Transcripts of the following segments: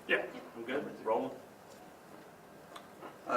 Yeah, I'm good. Rolling.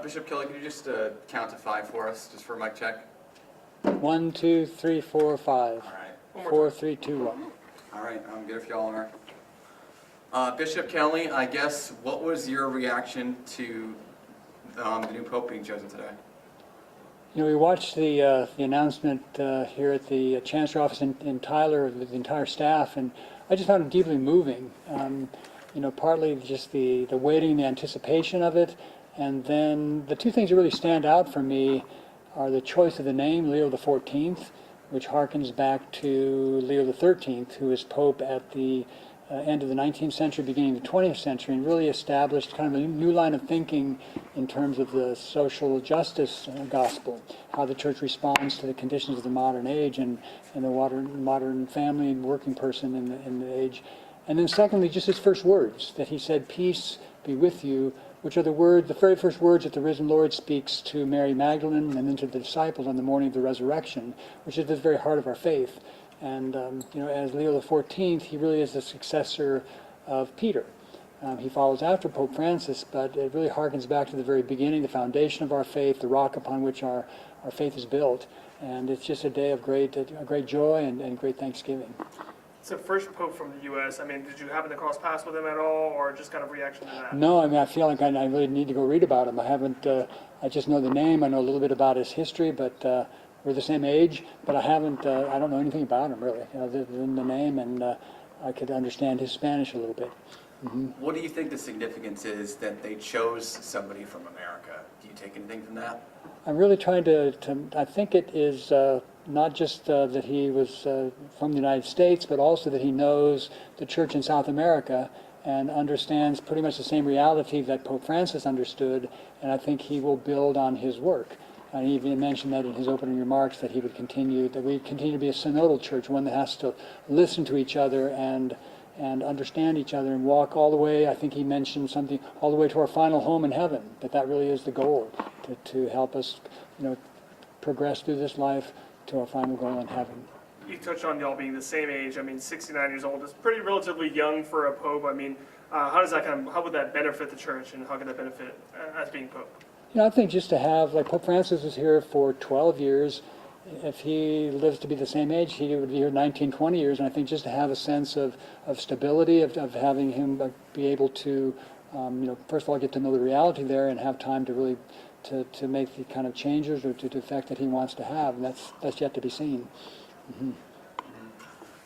Bishop Kelly, could you just count to 5 for us, just for a mic check? 1, 2, 3, 4, 5. All right. 4, 3, 2, 1. All right, I'm good if y'all are. Bishop Kelly, I guess, what was your reaction to the new Pope being chosen today? You know, we watched the announcement here at the Chancellor office in Tyler with the entire staff, and I just found it deeply moving. You know, partly just the waiting and the anticipation of it, and then the two things that really stand out for me are the choice of the name, Leo XIV, which harkens back to Leo XIII, who was Pope at the end of the 19th century, beginning of the 20th century, and really established kind of a new line of thinking in terms of the social justice gospel, how the church responds to the conditions of the modern age and the modern family and working person in the age. And then secondly, just his first words, that he said, "Peace be with you," which are the very first words that the risen Lord speaks to Mary Magdalene and then to the disciples on the morning of the resurrection, which is at the very heart of our faith. And you know, as Leo XIV, he really is the successor of Peter. He follows after Pope Francis, but it really harkens back to the very beginning, the foundation of our faith, the rock upon which our faith is built. And it's just a day of great joy and great thanksgiving. So first Pope from the U.S., I mean, did you happen to cross paths with him at all, or just kind of reaction to that? No, I mean, I feel like I really need to go read about him. I haven't, I just know the name, I know a little bit about his history, but we're the same age, but I don't know anything about him really, other than the name, and I could understand his Spanish a little bit. Mm-hmm. What do you think the significance is that they chose somebody from America? Do you take anything from that? I'm really trying to I think it is not just that he was from the United States, but also that he knows the church in South America and understands pretty much the same reality that Pope Francis understood, and I think he will build on his work. And he even mentioned that in his opening remarks, that we continue to be a synodal church, one that has to listen to each other and understand each other and walk all the way. I think he mentioned something all the way to our final home in heaven. That really is the goal, to help us, you know, progress through this life to our final goal in heaven. You touched on y'all being the same age. I mean, 69 years old is pretty relatively young for a pope. I mean, how would that benefit the church, and how could that benefit as being pope? You know, I think just to have, like Pope Francis was here for 12 years. If he lives to be the same age, he would be here 19, 20 years. And I think just to have a sense of stability, of having him be able to, you know, first of all, get to know the reality there and have time to really to make the kind of changes or to the effect that he wants to have. And that's yet to be seen. Mm-hmm.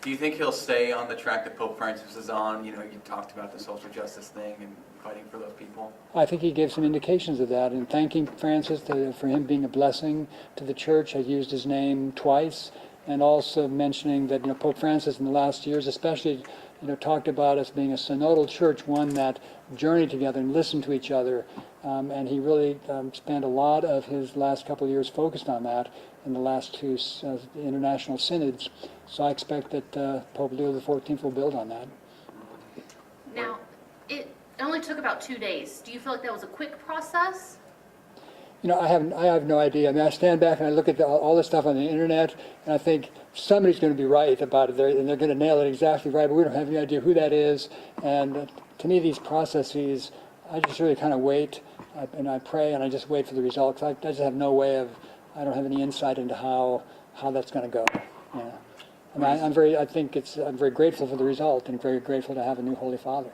Do you think he'll stay on the track that Pope Francis is on? You know, you talked about the social justice thing and fighting for those people. I think he gave some indications of that, and thanking Francis for him being a blessing to the church. I used his name twice, and also mentioning that, you know, Pope Francis in the last years especially, you know, talked about us being a synodal church, one that journeyed together and listened to each other, and he really spent a lot of his last couple of years focused on that in the last two international synods. So I expect that Pope Leo XIV will build on that. Now, it only took about 2 days. Do you feel like that was a quick process? You know, I have no idea. I mean, I stand back and I look at all this stuff on the internet, and I think somebody's going to be right about it, and they're going to nail it exactly right, but we don't have any idea who that is. And to me, these processes, I just really kind of wait, and I pray, and I just wait for the results. I just have no way of, I don't have any insight into how that's going to go. Yeah. I mean, I'm very grateful for the result, and very grateful to have a new Holy Father.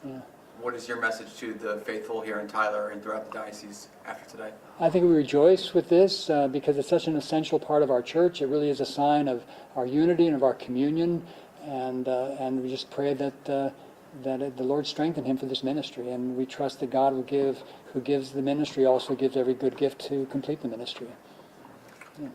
Yeah. What is your message to the faithful here in Tyler and throughout the diocese after today? I think we rejoice with this because it's such an essential part of our church. It really is a sign of our unity and of our communion, and we just pray that the Lord strengthen him for this ministry, and we trust that God will give, who gives the ministry, also gives every good gift to complete the ministry. Yeah.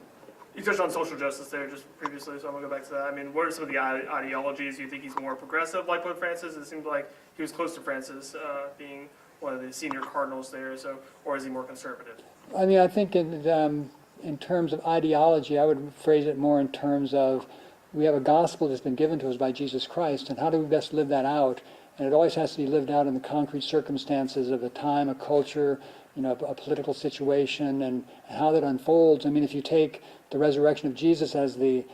You touched on social justice there just previously, so I'm going to go back to that. I mean, what are some of the ideologies? Do you think he's more progressive like Pope Francis? It seemed like he was close to Francis, being one of the senior cardinals there, or is he more conservative? I mean, I think in terms of ideology, I would phrase it more in terms of, we have a gospel that's been given to us by Jesus Christ, and how do we best live that out? And it always has to be lived out in the concrete circumstances of a time, a culture, you know, a political situation, and how that unfolds. I mean, if you take the resurrection of Jesus as the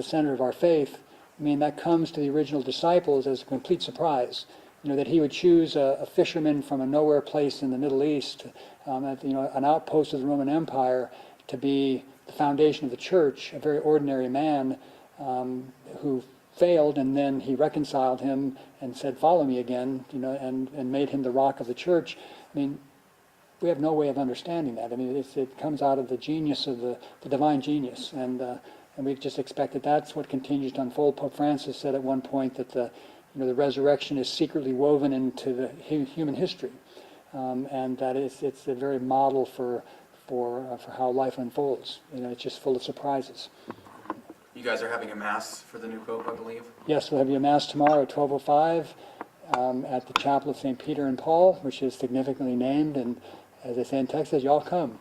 center of our faith, I mean, that comes to the original disciples as a complete surprise. that he would choose a fisherman from a nowhere place in the Middle East, an outpost of the Roman Empire, to be the foundation of the church, a very ordinary man who failed, and then he reconciled him and said, "Follow me again," and made him the rock of the church. I mean, we have no way of understanding that. I mean, it comes out of the genius of the divine genius, and we just expect that that's what continues to unfold. Pope Francis said at one point that the resurrection is secretly woven into the human history, and that it's a very model for how life unfolds. It's just full of surprises. You guys are having a mass for the new pope, I believe. Yes, we'll have your mass tomorrow at 12:05 at the Chapel of St. Peter and Paul, which is significantly named, and as I say in Texas, y'all come.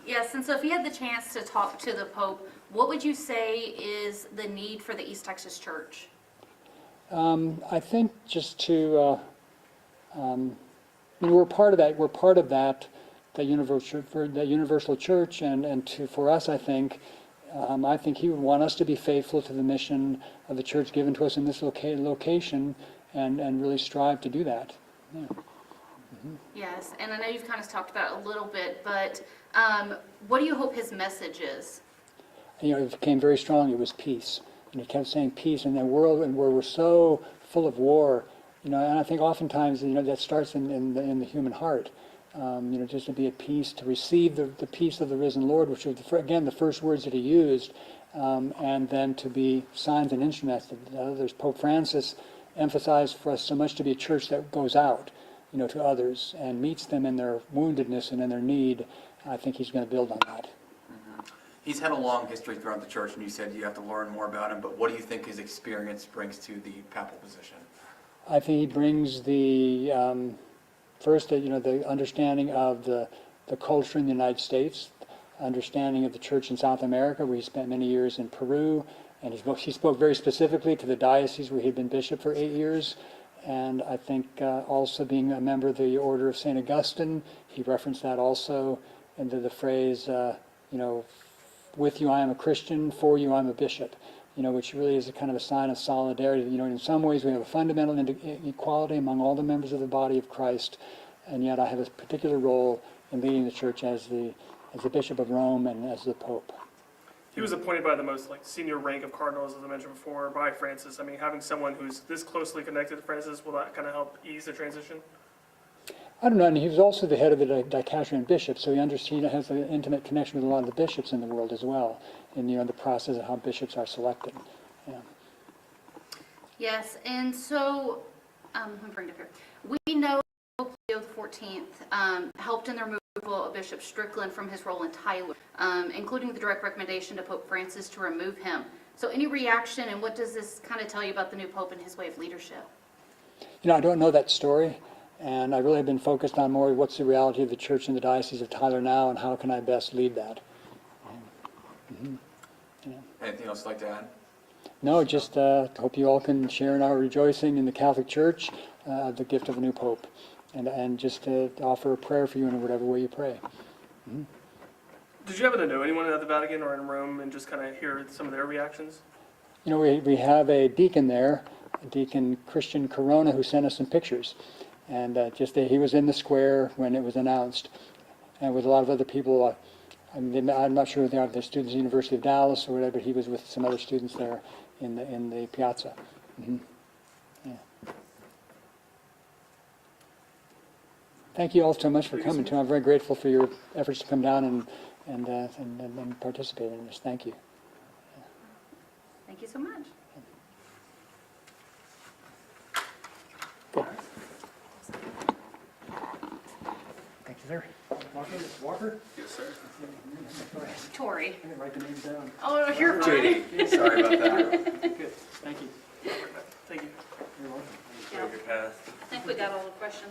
Yes, and so if you had the chance to talk to the Pope, what would you say is the need for the East Texas Church? I think just to, we're part of that. We're part of that universal church, and for us, I think he would want us to be faithful to the mission of the church given to us in this location, and really strive to do that. Yeah. Mm-hmm. Yes, and I know you've kind of talked about it a little bit, but what do you hope his message is? It became very strong. It was peace, and he kept saying peace in a world where we're so full of war. And I think oftentimes that starts in the human heart. Just to be at peace, to receive the peace of the risen Lord, which was again the first words that he used, and then to be signs and instruments of others. Pope Francis emphasized for us so much to be a church that goes out, to others and meets them in their woundedness and in their need. I think he's going to build on that. Mm-hmm. He's had a long history throughout the church, and you said you have to learn more about him, but what do you think his experience brings to the papal position? I think he brings the first, the understanding of the culture in the United States, understanding of the church in South America, where he spent many years in Peru, and he spoke very specifically to the diocese where he'd been bishop for 8 years. And I think also being a member of the Order of St. Augustine, he referenced that also into the phrase, with you I am a Christian, for you I'm a bishop, which really is a kind of a sign of solidarity. In some ways we have a fundamental equality among all the members of the body of Christ, and yet I have a particular role in leading the church as the Bishop of Rome and as the Pope. He was appointed by the most senior rank of cardinals, as I mentioned before, by Francis. I mean, having someone who's this closely connected to Francis, will that kind of help ease the transition? I don't know, and he was also the head of the Dicastery Bishops, so he has an intimate connection with a lot of the bishops in the world as well, in the process of how bishops are selected. Yeah. Yes, and so, let me bring it up here. We know Pope Leo XIV helped in the removal of Bishop Strickland from his role in Tyler, including the direct recommendation to Pope Francis to remove him. So any reaction, and what does this kind of tell you about the new Pope and his way of leadership? I don't know that story, and I really have been focused on more what's the reality of the church in the Diocese of Tyler now, and how can I best lead that. Mm-hmm. Yeah. Anything else you'd like to add? No, just hope you all can share in our rejoicing in the Catholic Church, the gift of a new Pope, and just to offer a prayer for you in whatever way you pray. Mm-hmm. Did you happen to know anyone at the Vatican or in Rome and just kind of hear some of their reactions? We have a deacon there, Deacon Christian Corona, who sent us some pictures. And he was in the square when it was announced. And with a lot of other people, I'm not sure if they are the students at the University of Dallas or whatever, but he was with some other students there in the piazza. Mm-hmm. Yeah. Thank you all so much for coming too. I'm very grateful for your efforts to come down and participate in this. Thank you. Thank you so much. Thank you, sir. Walker? Yes, sir. Tori. I can write the names down. Oh, you're fine. JD, sorry about that. Good. Thank you. Thank you. You're welcome. Yeah. I think we got all the questions.